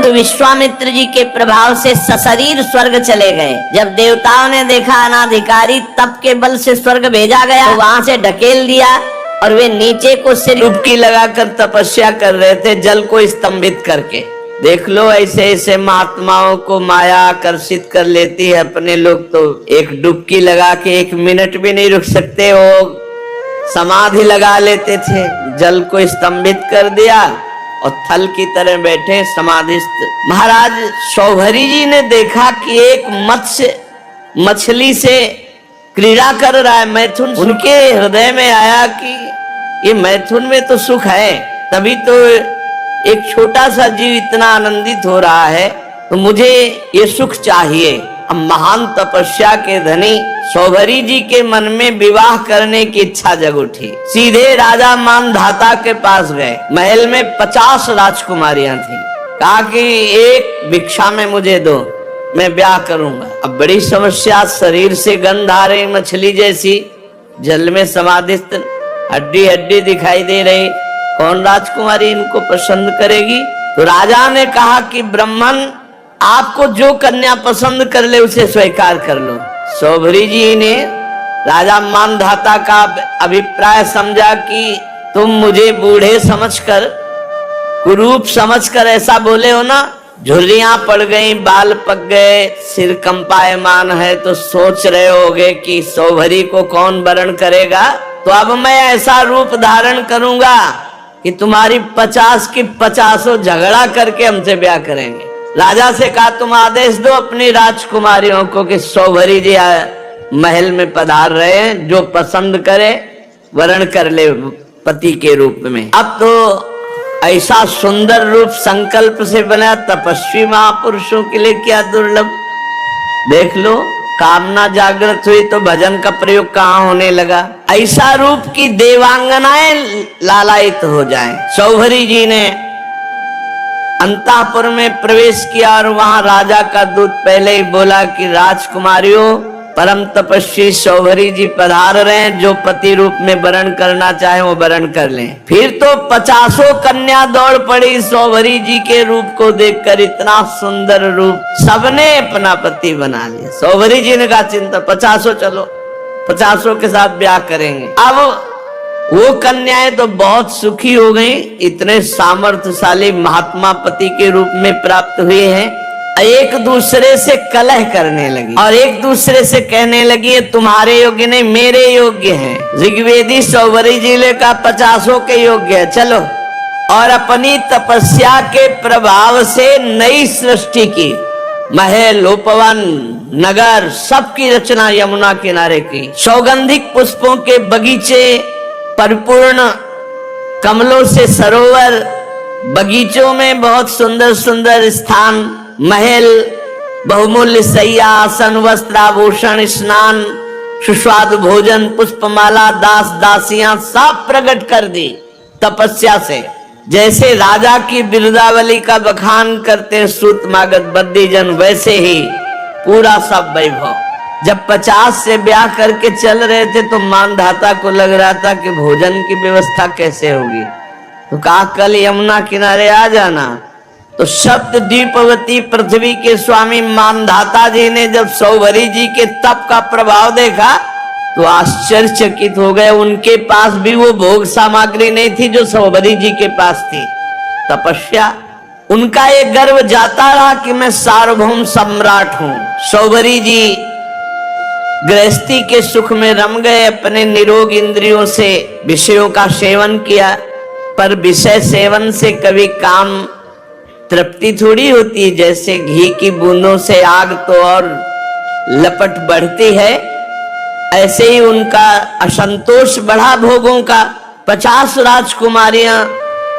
तो विश्वामित्र जी के प्रभाव से सशरीर स्वर्ग चले गए। जब देवताओं ने देखा अनाधिकारी तप के बल से स्वर्ग भेजा गया, तो वहां से ढकेल दिया और वे नीचे को सिर डुबकी लगाकर तपस्या कर रहे थे, जल को स्तंभित करके। देख लो, ऐसे ऐसे महात्माओं को माया आकर्षित कर लेती है। अपने लोग तो एक डुबकी लगा के 1 मिनट भी नहीं रुक सकते, वो समाधि लगा लेते थे। जल को स्तंभित कर दिया और थल की तरह बैठे समाधिस्थ। महाराज शौभरी जी ने देखा कि एक मत्स्य मछली से क्रीड़ा कर रहा है, मैथुन। उनके हृदय में आया कि ये मैथुन में तो सुख है, तभी तो एक छोटा सा जीव इतना आनंदित हो रहा है, तो मुझे ये सुख चाहिए। अब महान तपस्या के धनी शौभरी जी के मन में विवाह करने की इच्छा जग उठी। सीधे राजा मानधाता के पास गए। महल में 50 राजकुमारियां थी। कहा कि एक भिक्षा में मुझे दो, मैं ब्याह करूंगा। अब बड़ी समस्या, शरीर से गंध आ रही, मछली जैसी, जल में समाधिस्थ, हड्डी हड्डी दिखाई दे रही। कौन राजकुमारी इनको पसंद करेगी? तो राजा ने कहा कि ब्राह्मण, आपको जो कन्या पसंद कर ले उसे स्वीकार कर लो। शौभरी जी ने राजा मानधाता का अभिप्राय समझा कि तुम मुझे बूढ़े समझकर, कुरूप समझकर ऐसा बोले हो ना। झुर्रियां पड़ गई, बाल पक गए, सिर कंपायमान है, तो सोच रहे होगे कि शौभरी को कौन वरण करेगा। तो अब मैं ऐसा रूप धारण करूंगा कि तुम्हारी 50 की 50 झगड़ा करके हमसे ब्याह करेंगे। राजा से कहा, तुम आदेश दो अपनी राजकुमारियों को कि शौभरी जी महल में पधार रहे हैं, जो पसंद करे वरण कर ले पति के रूप में। अब तो ऐसा सुंदर रूप संकल्प से बना, तपस्वी महापुरुषों के लिए क्या दुर्लभ। देख लो, कामना जागृत हुई तो भजन का प्रयोग कहाँ होने लगा। ऐसा रूप की देवांगनाएं लालायित हो जाएं। शौभरी जी ने अंतःपुर में प्रवेश किया और वहां राजा का दूत पहले ही बोला कि राजकुमारियों, परम तपस्वी शौभरी जी पधार रहे हैं, जो पति रूप में वरण करना चाहे वो वरण कर लें। फिर तो 50 कन्या दौड़ पड़ी शौभरी जी के रूप को देखकर। इतना सुंदर रूप, सबने अपना पति बना लिया। शौभरी जी ने कहा, चिंता 50 चलो, 50 के साथ ब्याह करेंगे। अब वो कन्याएं तो बहुत सुखी हो गई, इतने सामर्थ्यशाली महात्मा पति के रूप में प्राप्त हुए हैं। एक दूसरे से कलह करने लगी और एक दूसरे से कहने लगी, तुम्हारे योग्य नहीं, मेरे योग्य हैं। ऋग्वेदी शौभरी जी ने कहा 50 के योग्य है, चलो। और अपनी तपस्या के प्रभाव से नई सृष्टि की, महल, उपवन, नगर, सबकी रचना यमुना किनारे की। सौगंधिक पुष्पों के बगीचे, परिपूर्ण कमलों से सरोवर, बगीचों में बहुत सुंदर सुंदर स्थान, महल, बहुमूल्य शैया, आसन, वस्त्र, आभूषण, स्नान, सुस्वादु भोजन, पुष्पमाला, दास दासियां सब प्रकट कर दी तपस्या से। जैसे राजा की बिरुदावली का बखान करते सूत मागध बद्दीजन, वैसे ही पूरा सब वैभव। जब 50 से ब्याह करके चल रहे थे तो मानधाता को लग रहा था कि भोजन की व्यवस्था कैसे होगी। तो कहा, कल यमुना किनारे आ जाना। तो सप्त द्वीपवती पृथ्वी के स्वामी मानधाता जी ने जब शौभरी जी के तप का प्रभाव देखा तो आश्चर्यचकित हो गए। उनके पास भी वो भोग सामग्री नहीं थी जो शौभरी जी के पास थी। तपस्या, उनका ये गर्व जाता रहा कि मैं सार्वभौम सम्राट हूं। शौभरी जी गृहस्थी के सुख में रम गए, अपने निरोग इंद्रियों से विषयों का सेवन किया। पर विषय सेवन से कभी काम तृप्ति थोड़ी होती। जैसे घी की बूंदों से आग तो और लपट बढ़ती है, ऐसे ही उनका असंतोष बढ़ा भोगों का। 50 राजकुमारियां,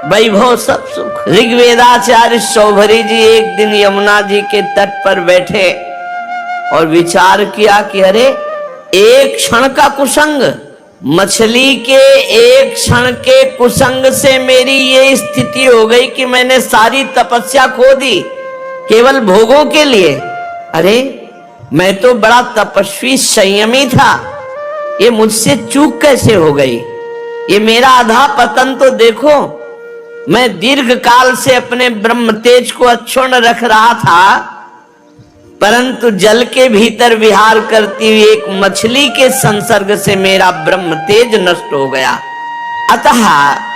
वैभव, सब सुख। ऋग्वेदाचार्य शौभरी जी एक दिन यमुना जी के तट पर बैठे और विचार किया कि अरे, एक क्षण का कुसंग, मछली के एक क्षण के कुसंग से मेरी ये स्थिति हो गई कि मैंने सारी तपस्या खो दी केवल भोगों के लिए। अरे, मैं तो बड़ा तपस्वी संयमी था, ये मुझसे चूक कैसे हो गई? ये मेरा आधा पतन तो देखो। मैं दीर्घ काल से अपने ब्रह्म तेज को अक्षुण्ण रख रहा था, परंतु जल के भीतर विहार करती हुई एक मछली के संसर्ग से मेरा ब्रह्म तेज नष्ट हो गया। अतः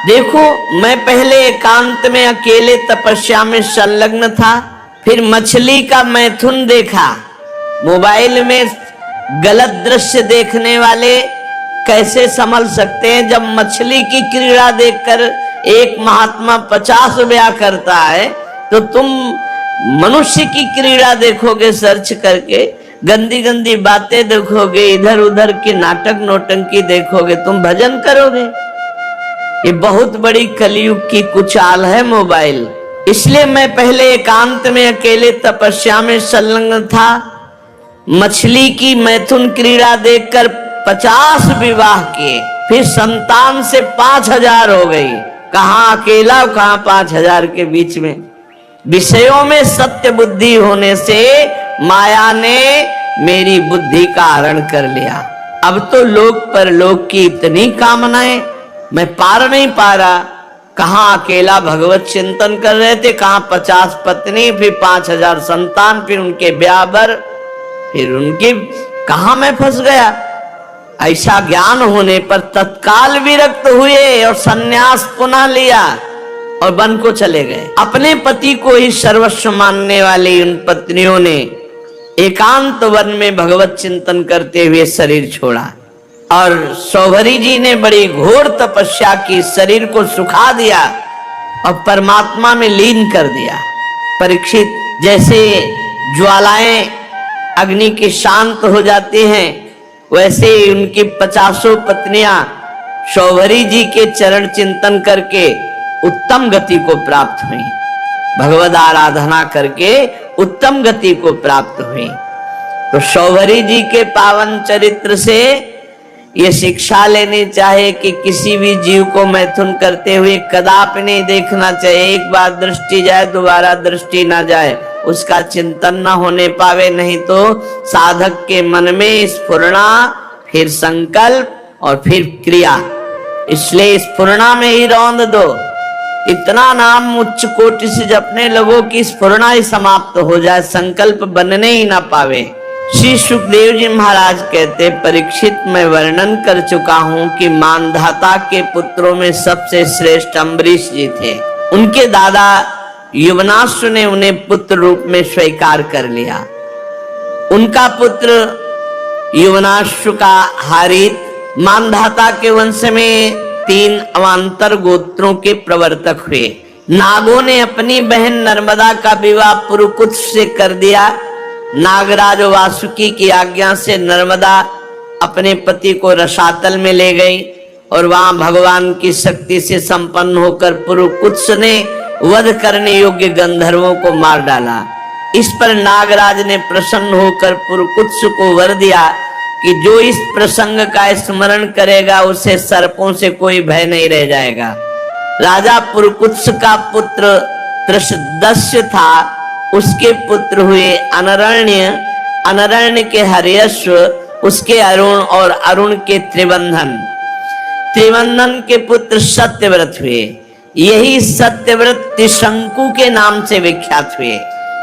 देखो, मैं पहले एकांत में अकेले तपस्या में संलग्न था, फिर मछली का मैथुन देखा। मोबाइल में गलत दृश्य देखने वाले कैसे संभल सकते हैं? जब मछली की क्रीड़ा देखकर एक महात्मा 50 ब्याह करता है, तो तुम मनुष्य की क्रीड़ा देखोगे सर्च करके, गंदी गंदी बातें देखोगे, इधर उधर की नाटक नौटंकी देखोगे, तुम भजन करोगे? ये बहुत बड़ी कलयुग की कुचाल है मोबाइल। इसलिए मैं पहले एकांत में अकेले तपस्या में संलग्न था, मछली की मैथुन क्रीड़ा देखकर 50 विवाह किए, फिर संतान से 5000 हो गई। कहां अकेला, कहां 5000 के बीच में। विषयों में सत्य बुद्धि होने से माया ने मेरी बुद्धि का हरण कर लिया। अब तो लोक परलोक की इतनी कामनाएं, मैं पार नहीं पा रहा। कहां अकेला भगवत चिंतन कर रहे थे, कहां 50 पत्नी, फिर 5000 संतान, फिर उनके ब्याह भर, फिर उनके कहां मैं फंस गया। ऐसा ज्ञान होने पर तत्काल विरक्त हुए और सन्यास पुनः लिया और वन को चले गए। अपने पति को ही सर्वस्व मानने वाली उन पत्नियों ने एकांत वन में भगवत चिंतन करते हुए शरीर छोड़ा, और सौभरी जी ने बड़ी घोर तपस्या की, शरीर को सुखा दिया और परमात्मा में लीन कर दिया। परीक्षित, जैसे ज्वालाएं अग्नि की शांत हो जाती हैं, वैसे ही उनकी 50 पत्नियां सौभरी जी के चरण चिंतन करके उत्तम गति को प्राप्त हुई, भगवद आराधना करके उत्तम गति को प्राप्त हुई। तो सौभरी जी के पावन चरित्र से ये शिक्षा लेनी चाहिए कि किसी भी जीव को मैथुन करते हुए कदापि नहीं देखना चाहिए। एक बार दृष्टि जाए, दोबारा दृष्टि ना जाए, उसका चिंतन ना होने पावे। नहीं तो साधक के मन में स्फुरणा, फिर संकल्प और फिर क्रिया। इसलिए स्फुरणा में ही रौंद दो। इतना नाम उच्च कोटि से जपने लगो कि स्फुरणा ही समाप्त हो जाए, संकल्प बनने ही ना पावे। श्री सुखदेव जी महाराज कहते, परीक्षित, मैं वर्णन कर चुका हूं कि मानधाता के पुत्रों में सबसे श्रेष्ठ अम्बरीश जी थे। उनके दादा युवनाश्व ने उन्हें पुत्र रूप में स्वीकार कर लिया। उनका पुत्र युवनाश्व का हारित मानधाता के वंश में 3 अवान्तर गोत्रों के प्रवर्तक हुए। नागों ने अपनी बहन नर्मदा का विवाह पुरुकुत्स से कर दिया। नागराज वासुकी की आज्ञा से नर्मदा अपने पति को रसातल में ले गई और वहां भगवान की शक्ति से संपन्न होकर पुरुकुत्स ने वध करने योग्य गंधर्वों को मार डाला। इस पर नागराज ने प्रसन्न होकर पुरुकुत्स को वर दिया कि जो इस प्रसंग का स्मरण करेगा उसे सर्पों से कोई भय नहीं रह जाएगा। राजा पुरुकुत्स का पुत्र त्रषदस्य था, उसके पुत्र हुए अनरण्य, अनरण्य के हर्यश्व, उसके अरुण और अरुण के त्रिबंधन, त्रिबंधन के पुत्र सत्यव्रत हुए। यही सत्यव्रत त्रिशंकु के नाम से विख्यात हुए।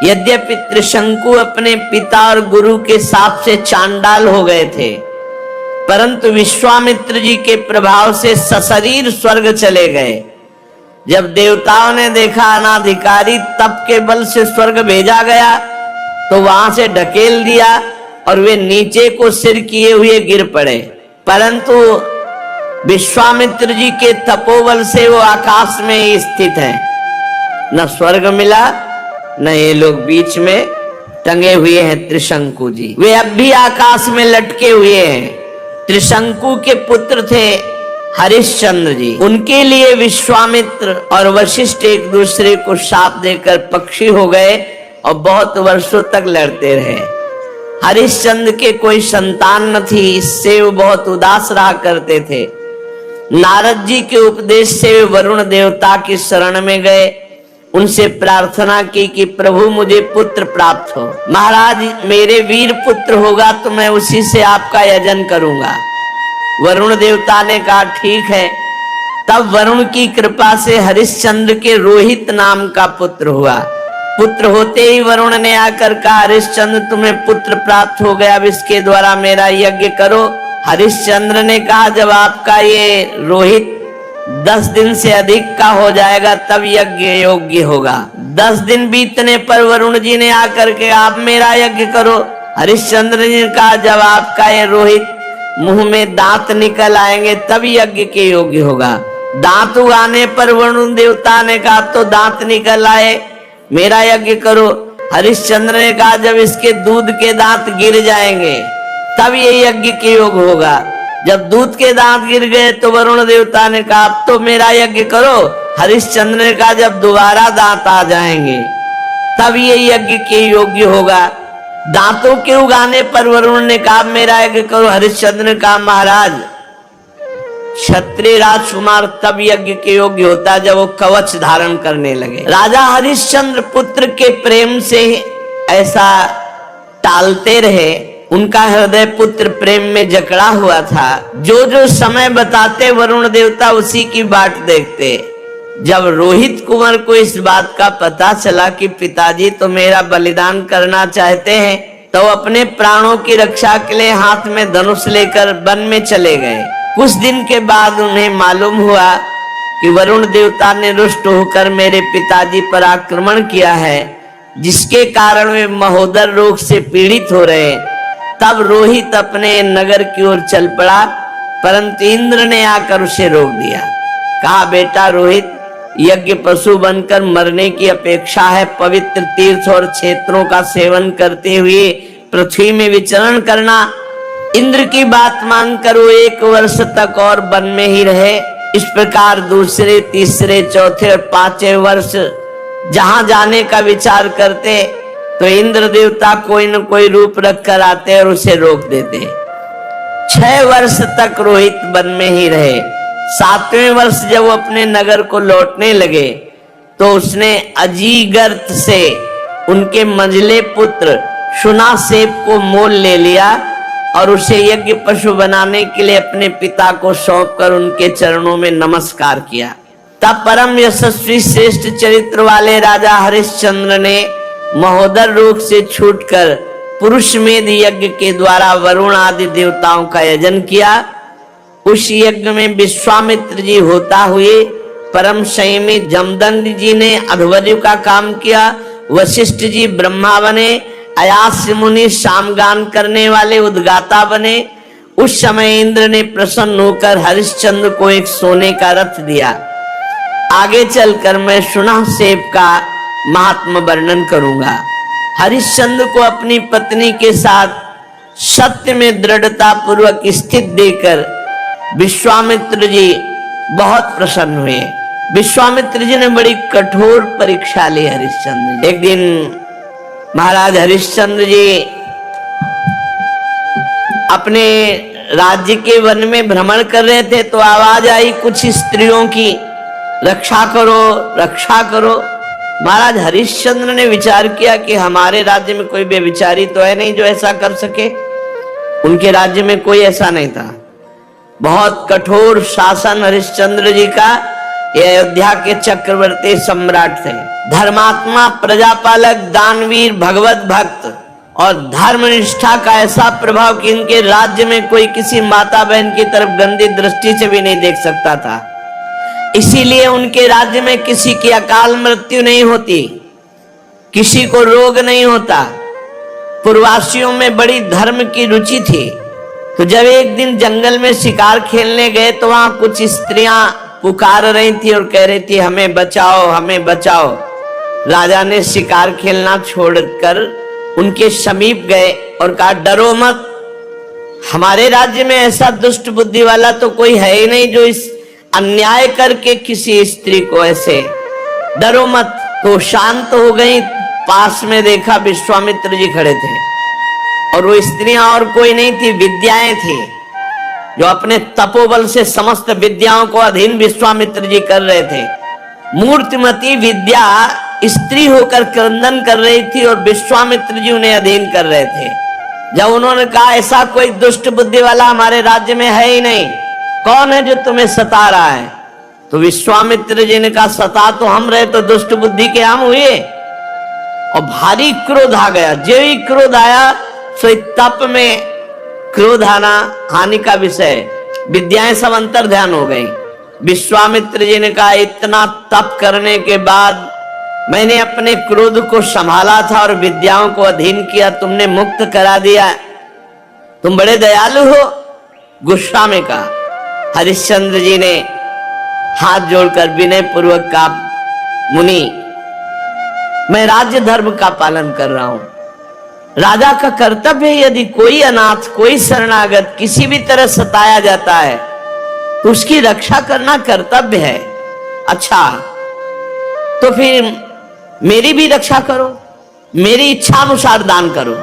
यद्यपि त्रिशंकु अपने पिता और गुरु के शाप से चांडाल हो गए थे, परंतु विश्वामित्र जी के प्रभाव से सशरीर स्वर्ग चले गए। जब देवताओं ने देखा अनाधिकारी तप के बल से स्वर्ग भेजा गया, तो वहां से ढकेल दिया और वे नीचे को सिर किए हुए गिर पड़े। परंतु विश्वामित्र जी के तपोबल से वो आकाश में ही स्थित हैं। न स्वर्ग मिला, न ये लोग बीच में टंगे हुए हैं। त्रिशंकु जी वे अब भी आकाश में लटके हुए हैं। त्रिशंकु के पुत्र थे हरिश्चंद्र जी। उनके लिए विश्वामित्र और वशिष्ठ एक दूसरे को शाप देकर पक्षी हो गए और बहुत वर्षों तक लड़ते रहे। हरिश्चंद्र के कोई संतान न थी, इससे वो बहुत उदास रहा करते थे। नारद जी के उपदेश से वे वरुण देवता की शरण में गए, उनसे प्रार्थना की कि प्रभु मुझे पुत्र प्राप्त हो। महाराज, मेरे वीर पुत्र होगा तो मैं उसी से आपका यजन करूंगा। वरुण देवता ने कहा ठीक है। तब वरुण की कृपा से हरिश्चंद्र के रोहित नाम का पुत्र हुआ। पुत्र होते ही वरुण ने आकर कहा, हरिश्चंद्र तुम्हें पुत्र प्राप्त हो गया, अब इसके द्वारा मेरा यज्ञ करो। हरिश्चंद्र ने कहा, जब आपका ये रोहित 10 दिन से अधिक का हो जाएगा तब यज्ञ योग्य होगा। 10 दिन बीतने पर वरुण जी ने आकर के, आप मेरा यज्ञ करो। हरिश्चंद्र ने कहा, जब आपका ये रोहित मुंह में दांत निकल आएंगे तब यज्ञ के योग्य होगा। दांत उगाने पर वरुण देवता ने कहा, तो दांत निकल आए, मेरा यज्ञ करो। हरिश्चंद्र ने कहा, जब इसके दूध के दांत गिर जाएंगे तब ये यज्ञ के योग होगा। जब दूध के दांत गिर गए तो वरुण देवता ने कहा, अब तो मेरा यज्ञ करो। हरिश्चंद्र ने कहा, जब दोबारा दांत आ जाएंगे तब ये यज्ञ के योग्य होगा। दांतों के उगाने पर वरुण ने कहा, मेरा यज्ञ करो। हरिश्चंद्र ने कहा, महाराज क्षत्रिय राजकुमार तब यज्ञ के योग्य होता जब वो कवच धारण करने लगे। राजा हरिश्चंद्र पुत्र के प्रेम से ऐसा टालते रहे। उनका हृदय पुत्र प्रेम में जकड़ा हुआ था। जो जो समय बताते वरुण देवता उसी की बाट देखते। जब रोहित कुंवर को इस बात का पता चला कि पिताजी तो मेरा बलिदान करना चाहते हैं, तो अपने प्राणों की रक्षा के लिए हाथ में धनुष लेकर वन में चले गए। कुछ दिन के बाद उन्हें मालूम हुआ कि वरुण देवता ने रुष्ट होकर मेरे पिताजी पर आक्रमण किया है, जिसके कारण वे महोदर रोग से पीड़ित हो रहे। तब रोहित अपने नगर की ओर चल पड़ा, परंतु इंद्र ने आकर उसे रोक दिया। कहा, बेटा रोहित, यज्ञ पशु बनकर मरने की अपेक्षा है पवित्र तीर्थ और क्षेत्रों का सेवन करते हुए पृथ्वी में विचरण करना। इंद्र की बात मानकर वो 1 वर्ष तक और वन में ही रहे। इस प्रकार दूसरे, तीसरे, चौथे और 5वें वर्ष जहां जाने का विचार करते तो इंद्र देवता कोई न कोई रूप रख कर आते और उसे रोक देते। 6 वर्ष तक रोहित वन में ही रहे। 7वें वर्ष जब वो अपने नगर को लौटने लगे तो उसने अजीगर्त से उनके मंझले पुत्र शुनासेप को मोल ले लिया और उसे यज्ञ पशु बनाने के लिए अपने पिता को सौंपकर उनके चरणों में नमस्कार किया। तब परम यशस्वी श्रेष्ठ चरित्र वाले राजा हरिश्चंद्र ने महोदर रोग से छूटकर पुरुष मेध यज्ञ के द्वारा वरुण आदि देवताओं का यजन किया। उस यज्ञ में विश्वामित्र जी होता हुए, परम संयमी जमदग्नि जी ने अध्वर्यु का काम किया, वशिष्ठ जी ब्रह्मा बने, अयास्य मुनि सामगान करने वाले उद्गाता बने। उस समय इंद्र ने प्रसन्न होकर हरिश्चंद्र को एक सोने का रथ दिया। आगे चलकर मैं शुनासेप का महात्मा वर्णन करूंगा। हरिश्चंद्र को अपनी पत्नी के साथ सत्य में दृढ़ता पूर्वक स्थित देकर विश्वामित्र जी बहुत प्रसन्न हुए। विश्वामित्र जी ने बड़ी कठोर परीक्षा ली हरिश्चंद्र। एक दिन महाराज हरिश्चंद्र जी अपने राज्य के वन में भ्रमण कर रहे थे तो आवाज आई कुछ स्त्रियों की, रक्षा करो, रक्षा करो। महाराज हरिश्चंद्र ने विचार किया कि हमारे राज्य में कोई व्यभिचारी तो है नहीं जो ऐसा कर सके। उनके राज्य में कोई ऐसा नहीं था। बहुत कठोर शासन हरिश्चंद्र जी का। ये अयोध्या के चक्रवर्ती सम्राट थे, धर्मात्मा, प्रजापालक, दानवीर, भगवत भक्त और धर्म निष्ठा का ऐसा प्रभाव कि इनके राज्य में कोई किसी माता बहन की तरफ गंदी दृष्टि से भी नहीं देख सकता था। इसीलिए उनके राज्य में किसी की अकाल मृत्यु नहीं होती, किसी को रोग नहीं होता। पूर्ववासियों में बड़ी धर्म की रुचि थी। तो जब एक दिन जंगल में शिकार खेलने गए तो वहां कुछ स्त्रियां पुकार रही थी और कह रही थी, हमें बचाओ, हमें बचाओ। राजा ने शिकार खेलना छोड़कर उनके समीप गए और कहा, डरो मत, हमारे राज्य में ऐसा दुष्ट बुद्धि वाला तो कोई है ही नहीं जो इस अन्याय करके किसी स्त्री को ऐसे, डरो मत। तो शांत हो गई। पास में देखा विश्वामित्र जी खड़े थे और वो स्त्रियां और कोई नहीं थी, विद्याएं थी जो अपने तपोबल से समस्त विद्याओं को अधीन विश्वामित्र जी कर रहे थे। मूर्तिमती विद्या स्त्री होकर क्रंदन कर रही थी और विश्वामित्र जी उन्हें अधीन कर रहे थे। जब उन्होंने कहा, ऐसा कोई दुष्ट बुद्धि वाला हमारे राज्य में है ही नहीं, कौन है जो तुम्हें सता रहा है? तो विश्वामित्र जी ने कहा सता तो हम रहे तो दुष्ट बुद्धि के हम हुए। और भारी क्रोध आ गया। जो ही क्रोध आया सो तप में क्रोध आना हानि का विषय, विद्याएं सब अंतर ध्यान हो गई। विश्वामित्र जी ने कहा इतना तप करने के बाद मैंने अपने क्रोध को संभाला था और विद्याओं को अधीन किया, तुमने मुक्त करा दिया, तुम बड़े दयालु हो। गुस्सा में कहा। हरिश्चंद्र जी ने हाथ जोड़कर विनय पूर्वक कहा मुनि मैं राज्य धर्म का पालन कर रहा हूं। राजा का कर्तव्य है यदि कोई अनाथ कोई शरणागत किसी भी तरह सताया जाता है तो उसकी रक्षा करना कर्तव्य है। अच्छा तो फिर मेरी भी रक्षा करो, मेरी इच्छा अनुसार दान करो।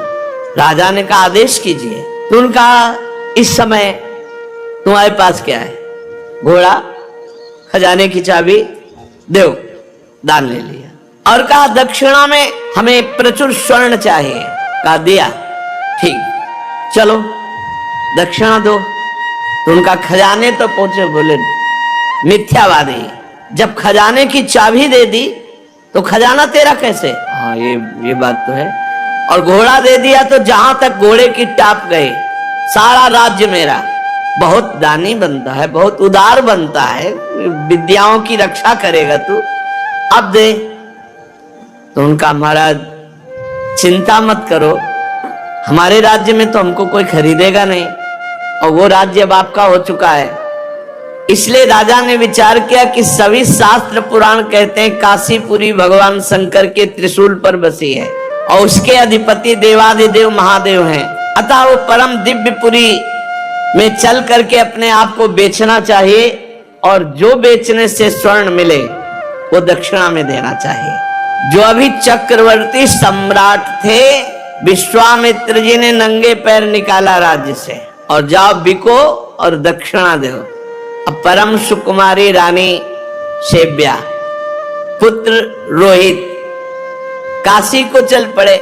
राजा ने कहा आदेश कीजिए। तो उनका इस समय तुम्हारे पास क्या है? घोड़ा, खजाने की चाबी, देव। दान ले लिया और कहा दक्षिणा में हमें प्रचुर स्वर्ण चाहिए। कहा दिया, ठीक चलो दक्षिणा दो। तो उनका खजाने तो पहुंचे, बोले मिथ्यावादी, जब खजाने की चाबी दे दी तो खजाना तेरा कैसे? हाँ ये बात तो है। और घोड़ा दे दिया तो जहां तक घोड़े की टाप गई सारा राज्य मेरा। बहुत दानी बनता है, बहुत उदार बनता है, विद्याओं की रक्षा करेगा तू, अब दे। तो उनका महाराज चिंता मत करो, हमारे राज्य में तो हमको कोई खरीदेगा नहीं और वो राज्य अब आपका हो चुका है। इसलिए राजा ने विचार किया कि सभी शास्त्र पुराण कहते हैं काशीपुरी भगवान शंकर के त्रिशूल पर बसी है और उसके अधिपति देवाधिदेव महादेव हैं। अतः वो परम दिव्यपुरी में चल करके अपने आप को बेचना चाहिए और जो बेचने से स्वर्ण मिले वो दक्षिणा में देना चाहिए। जो अभी चक्रवर्ती सम्राट थे विश्वामित्र जी ने नंगे पैर निकाला राज्य से और जाओ बिको और दक्षिणा दो। अब परम सुकुमारी रानी सेव्या, पुत्र रोहित काशी को चल पड़े।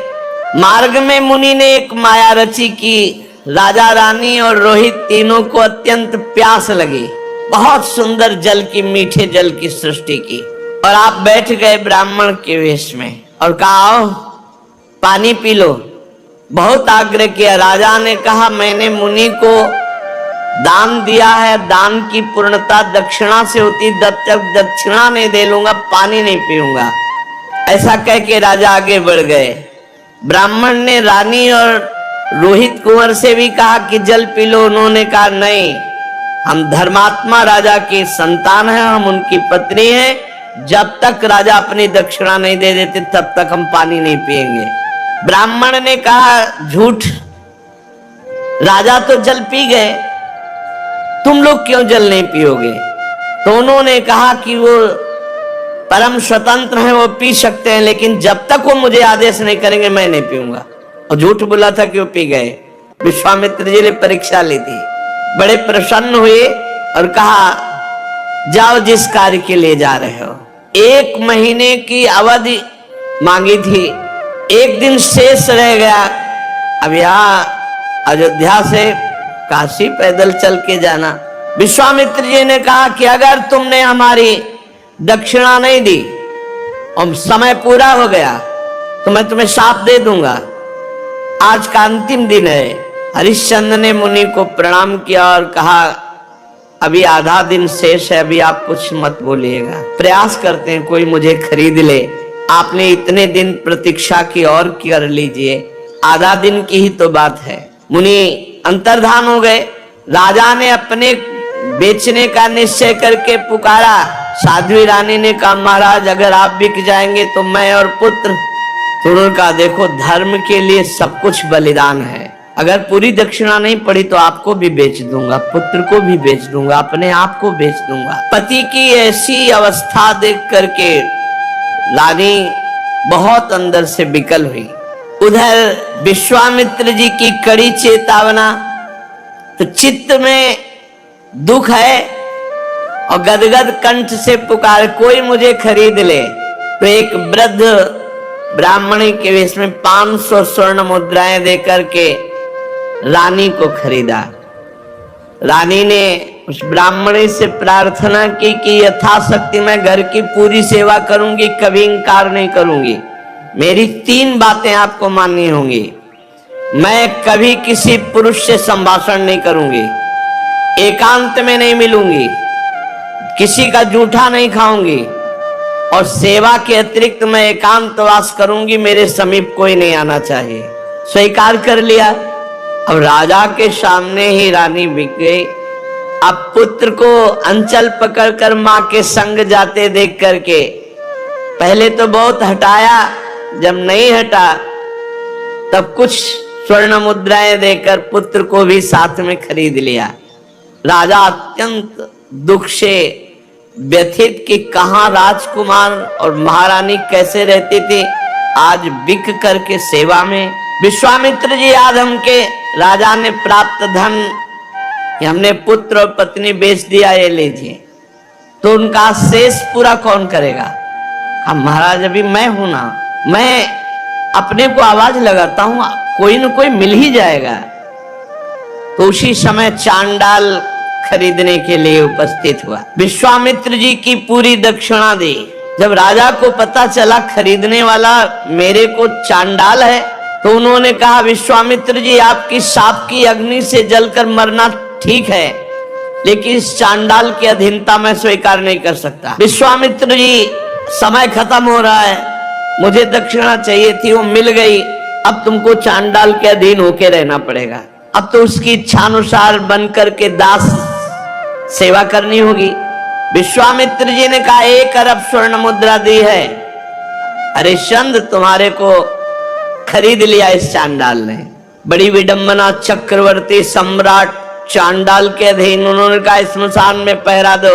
मार्ग में मुनि ने एक माया रची की राजा रानी और रोहित तीनों को अत्यंत प्यास लगी, बहुत सुंदर जल की, मीठे जल की सृष्टि की और आप बैठ गए ब्राह्मण के वेश में और कहा आओ पानी पी लो। बहुत आग्रह किया। राजा ने कहा मैंने मुनि को दान दिया है, दान की पूर्णता दक्षिणा से होती, जब तक दक्षिणा नहीं दे लूंगा पानी नहीं पीऊंगा। ऐसा कह के राजा आगे बढ़ गए। ब्राह्मण ने रानी और रोहित कुंवर से भी कहा कि जल पी लो। उन्होंने कहा नहीं, हम धर्मात्मा राजा की संतान हैं, हम उनकी पत्नी हैं, जब तक राजा अपनी दक्षिणा नहीं दे देते तब तक हम पानी नहीं पिएंगे। ब्राह्मण ने कहा झूठ, राजा तो जल पी गए, तुम लोग क्यों जल नहीं पियोगे? तो उन्होंने कहा कि वो परम स्वतंत्र हैं, वो पी सकते हैं, लेकिन जब तक वो मुझे आदेश नहीं करेंगे मैं नहीं पीऊंगा। और झूठ बोला था कि वो पी गए। विश्वामित्र जी ने परीक्षा ली थी, बड़े प्रसन्न हुए और कहा जाओ जिस कार्य के लिए जा रहे हो। 1 महीने की अवधि मांगी थी, 1 दिन शेष रह गया। अब यहाँ अयोध्या से काशी पैदल चल के जाना। विश्वामित्र जी ने कहा कि अगर तुमने हमारी दक्षिणा नहीं दी और समय पूरा हो गया तो मैं तुम्हें शाप दे दूंगा। आज का अंतिम दिन है। हरिश्चंद्र ने मुनि को प्रणाम किया और कहा अभी आधा दिन शेष है, अभी आप कुछ मत बोलिएगा, प्रयास करते हैं कोई मुझे खरीद ले। आपने इतने दिन प्रतीक्षा की और कर लीजिए, आधा दिन की ही तो बात है। मुनि अंतर्धान हो गए। राजा ने अपने बेचने का निश्चय करके पुकारा। साध्वी रानी ने कहा महाराज अगर आप बिक जाएंगे तो मैं और पुत्र। तो उन्होंने कहा देखो धर्म के लिए सब कुछ बलिदान है, अगर पूरी दक्षिणा नहीं पड़ी तो आपको भी बेच दूंगा, पुत्र को भी बेच दूंगा, अपने आप को बेच दूंगा। पति की ऐसी अवस्था देख करके रानी बहुत अंदर से विकल हुई। उधर विश्वामित्र जी की कड़ी चेतावना, तो चित्त में दुख है और गदगद कंठ से पुकार कोई मुझे खरीद ले। तो एक वृद्ध ब्राह्मणी के वेश में 500 स्वर्ण मुद्राएं देकर के रानी को खरीदा। रानी ने उस ब्राह्मणी से प्रार्थना की कि यथाशक्ति मैं घर की पूरी सेवा करूंगी, कभी इंकार नहीं करूंगी। मेरी 3 बातें आपको माननी होंगी। मैं कभी किसी पुरुष से संभाषण नहीं करूंगी, एकांत में नहीं मिलूंगी, किसी का जूठा नहीं खाऊंगी, और सेवा के अतिरिक्त मैं एकांतवास करूंगी, मेरे समीप कोई नहीं आना चाहिए। स्वीकार कर लिया। अब राजा के सामने ही रानी बिक गई। अब पुत्र को अंचल पकड़कर मां के संग जाते देख करके पहले तो बहुत हटाया, जब नहीं हटा तब कुछ स्वर्ण मुद्राएं देकर पुत्र को भी साथ में खरीद लिया। राजा अत्यंत दुख से व्यथित कि कहां राजकुमार और महारानी कैसे रहती थी, आज बिक करके सेवा में। विश्वामित्र जी आदम के राजा ने प्राप्त धन हमने पुत्र और पत्नी बेच दिया, ये लीजिए। तो उनका शेष पूरा कौन करेगा? हम महाराज अभी मैं हूं ना, मैं अपने को आवाज लगाता हूं, कोई न कोई मिल ही जाएगा। तो उसी समय चांडाल खरीदने के लिए उपस्थित हुआ। विश्वामित्र जी की पूरी दक्षिणा दी। जब राजा को पता चला खरीदने वाला मेरे को चांडाल है, तो उन्होंने कहा विश्वामित्र जी आपकी शाप की अग्नि से जलकर मरना ठीक है, लेकिन इस चांडाल की अधीनता मैं स्वीकार नहीं कर सकता। विश्वामित्र जी समय खत्म हो रहा है, मुझे दक्षिणा चाहिए थी, वो मिल गई, अब तुमको चांडाल के अधीन होके रहना पड़ेगा। अब तो उसकी इच्छानुसार बनकर के दास सेवा करनी होगी। विश्वामित्र जी ने कहा 1 अरब स्वर्ण मुद्रा दी है, हरिश्चंद्र तुम्हारे को खरीद लिया इस चांडाल ने। बड़ी विडंबना, चक्रवर्ती सम्राट चांडाल के अधीन। उन्होंने कहा स्मशान में पहरा दो।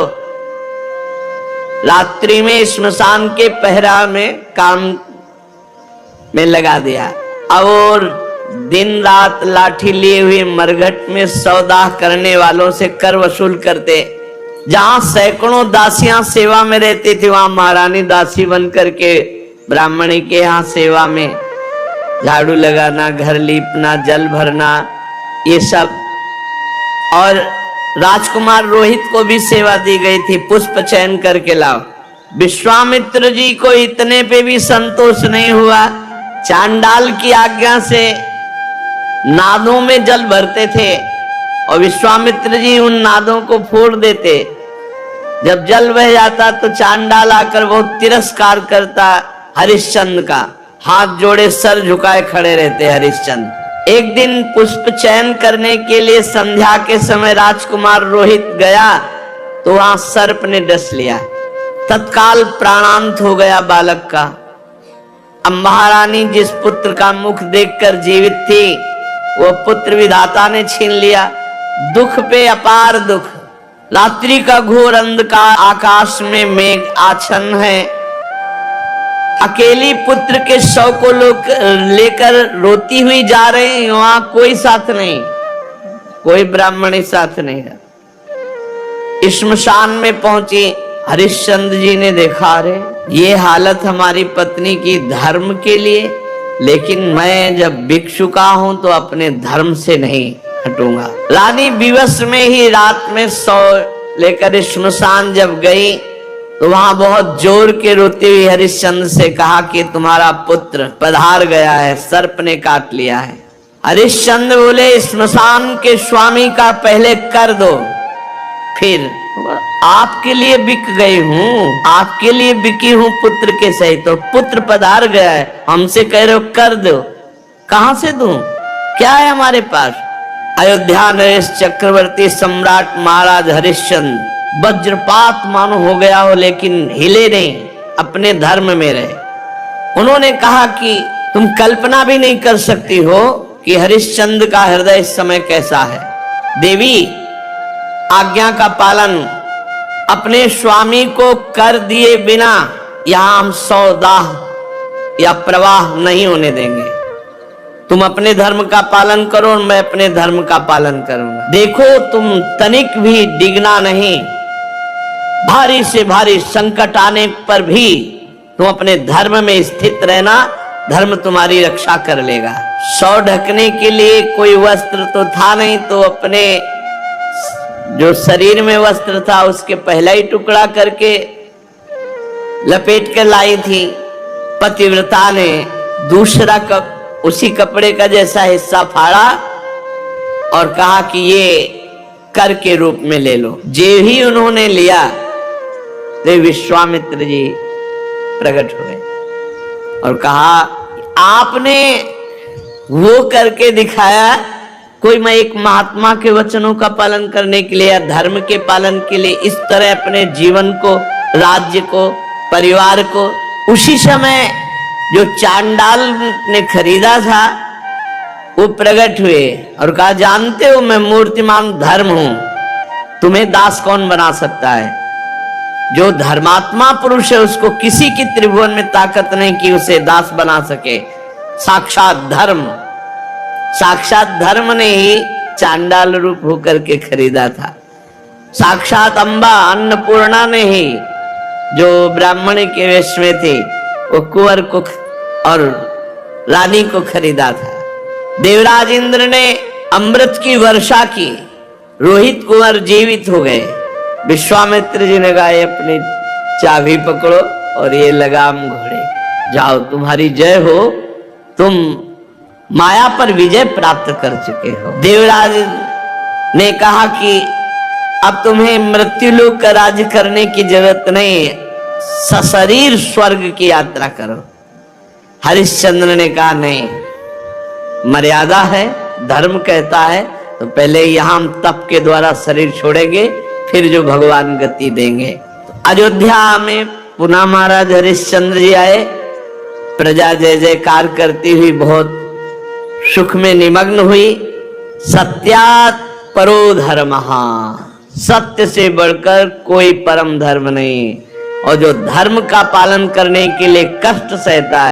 रात्रि में स्मशान के पहरा में काम में लगा दिया। और दिन रात लाठी लिए हुए मरघट में सौदा करने वालों से कर वसूल करते। जहां सैकड़ों दासियां सेवा में रहती थी, वहां महारानी दासी बन करके ब्राह्मणी के यहाँ सेवा में झाड़ू लगाना, घर लीपना, जल भरना, ये सब। और राजकुमार रोहित को भी सेवा दी गई थी, पुष्प चयन करके लाओ। विश्वामित्र जी को इतने पे भी संतोष नहीं हुआ। चांडाल की आज्ञा से नादों में जल भरते थे और विश्वामित्र जी उन नादों को फोड़ देते। जब जल बह जाता तो चांडाल आकर बहुत तिरस्कार करता हरिश्चंद्र का, हाथ जोड़े सर झुकाए खड़े रहते हरिश्चंद्र। एक दिन पुष्प चयन करने के लिए संध्या के समय राजकुमार रोहित गया तो वहां सर्प ने डस लिया। तत्काल प्राणांत हो गया बालक का। अब महारानी जिस पुत्र का मुख देखकर जीवित थी, वो पुत्र विधाता ने छीन लिया। दुख पे अपार दुख। रात्रि का घोर अंधकार, आकाश में मेघ आच्छन्न है। अकेली पुत्र के शव को लोग लेकर रोती हुई जा रही, वहां कोई साथ नहीं, कोई ब्राह्मणी साथ नहीं रहा। श्मशान में पहुंची, हरिश्चंद्र जी ने देखा, अरे ये हालत हमारी पत्नी की धर्म के लिए, लेकिन मैं जब भिक्षुका हूं तो अपने धर्म से नहीं हटूंगा। रानी विवश में ही रात में सौ लेकर श्मशान जब गई तो वहां बहुत जोर के रोते हुए हरिश्चंद्र से कहा कि तुम्हारा पुत्र पधार गया है, सर्प ने काट लिया है। हरिश्चंद्र बोले श्मशान के स्वामी का पहले कर दो, फिर आपके लिए बिक गई हूँ, आपके लिए बिकी हूँ पुत्र के सहित। तो पुत्र पधार गया है, हमसे कह रहे हो कर दो, कहां से दूं, क्या है हमारे पास? अयोध्या नरेश चक्रवर्ती सम्राट महाराज हरिश्चंद्र वज्रपात मानो हो गया हो, लेकिन हिले नहीं, अपने धर्म में रहे। उन्होंने कहा कि तुम कल्पना भी नहीं कर सकती हो कि हरिश्चंद्र का हृदय इस समय कैसा है। देवी, आज्ञा का पालन, अपने स्वामी को कर दिए बिना यहां हम सौदाह या प्रवाह नहीं होने देंगे। तुम अपने धर्म का पालन करो और मैं अपने धर्म का पालन करूंगा। देखो तुम तनिक भी डिगना नहीं, भारी से भारी संकट आने पर भी तुम अपने धर्म में स्थित रहना, धर्म तुम्हारी रक्षा कर लेगा। सौ ढकने के लिए कोई वस्त्र तो था नहीं, तो अपने जो शरीर में वस्त्र था उसके पहला ही टुकड़ा करके लपेट कर लाई थी। पतिव्रता ने दूसरा उसी कपड़े का जैसा हिस्सा फाड़ा और कहा कि ये कर के रूप में ले लो। जे ही उन्होंने लिया तो विश्वामित्र जी प्रकट हुए और कहा आपने वो करके दिखाया। कोई मैं एक महात्मा के वचनों का पालन करने के लिए या धर्म के पालन के लिए इस तरह अपने जीवन को, राज्य को, परिवार को, उसी समय जो चांडाल ने खरीदा था वो प्रकट हुए और कहा जानते हो मैं मूर्तिमान धर्म हूं, तुम्हें दास कौन बना सकता है। जो धर्मात्मा पुरुष है उसको किसी की त्रिभुवन में ताकत नहीं कि उसे दास बना सके। साक्षात धर्म ने ही चांडाल रूप होकर के खरीदा था। साक्षात अम्बा अन्नपूर्णा ने ही जो ब्राह्मणी के वेश में थे वो कुंवर को और रानी को खरीदा था। देवराज इंद्र ने अमृत की वर्षा की, रोहित कुंवर जीवित हो गए। विश्वामित्र जी ने कहा अपनी चाबी पकड़ो और ये लगाम घोड़े, जाओ तुम्हारी जय हो, तुम माया पर विजय प्राप्त कर चुके हो। देवराज ने कहा कि अब तुम्हें मृत्युलोक का राज्य करने की जरूरत नहीं, सशरीर स्वर्ग की यात्रा करो। हरिश्चंद्र ने कहा नहीं, मर्यादा है, धर्म कहता है तो पहले यहां हम तप के द्वारा शरीर छोड़ेंगे, फिर जो भगवान गति देंगे। अयोध्या में पुनः महाराज हरिश्चंद्र जी आए। प्रजा जय जयकार करती हुई बहुत सुख में निमग्न हुई। सत्यात् परो धर्मः, सत्य से बढ़कर कोई परम धर्म नहीं। और जो धर्म का पालन करने के लिए कष्ट सहता है